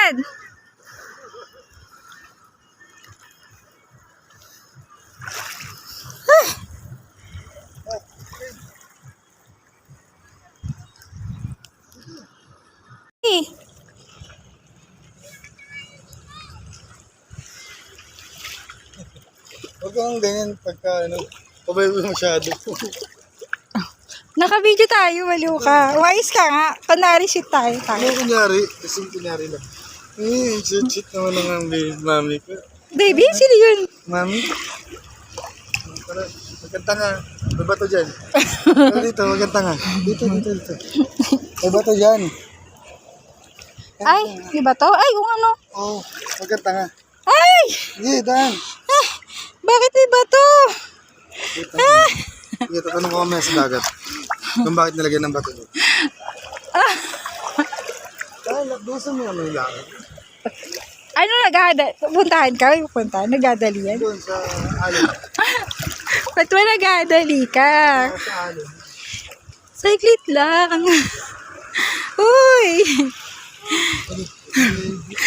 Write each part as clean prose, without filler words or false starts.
gilid. Huwag kang ganyan pagka pabay mo masyado. Naka-video tayo, maliw ka. Umayos ka nga. Kunwari shit tayo. Ano kunyari? Kasing kunyari lang. Shit naman ang mami ko. Baby, sino yun? Mami? Para, magkanta nga. May bato dyan. Pero dito, magkanta nga. Dito. May bato dyan. Ay, di ba to? Ay, kung ano? Oo, magkanta nga. Ay! Sige, daan. Bakit di ba to? Sige, tatanong ko kami sa dagat. Kung bakit nilagyan ng bato doon. Lakdusan mo naman yung lakad. Ano puntahan ka? Puntahan? Nagdadali yan? Doon sa alon. Ba't mo nagdadali ka? Sa alon. Saglit lang. Uy!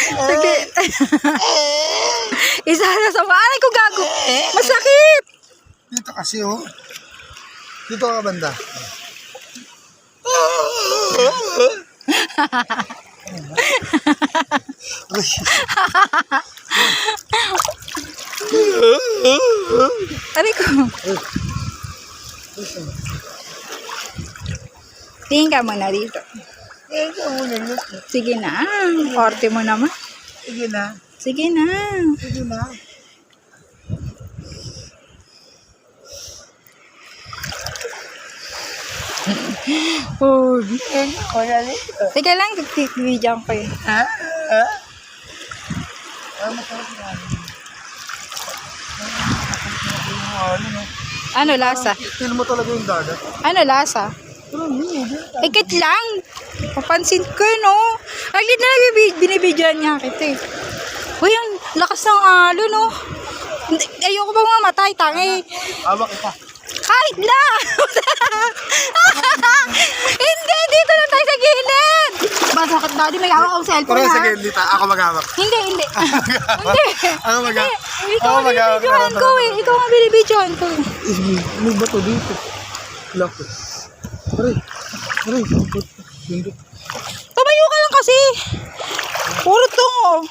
Saglit. Isa na sa aray ko gago. Masakit! Dito kasi Dito ka banda. Aray ko. Tingin ka muna dito. Sige na. Orte mo naman. Sige na. Sige na. Sige na. Oh, teka lang, video ko yun. Ano lasa? Feel mo talaga yung dagat. Ano lasa? Ikit lang. Papansin ko yun, Aglit na binibidyoan niya kita eh. Uy, ang lakas ng alon, Ayoko bang mamatay, tangi. Hawak ka. Kahit na! Hindi, dito na tayo sa gilid! Masakit daddy, may hawak akong cellphone Pero ha? sa gilid, ako maghawak. Hindi. Hindi. Ako maghawak. Ikaw ang binibidyohan ko eh. Ikaw ang binibidyohan ko eh. Ano ba to dito? Laki. Aray. Bundok. Tumayo ka lang kasi. Puro tungo.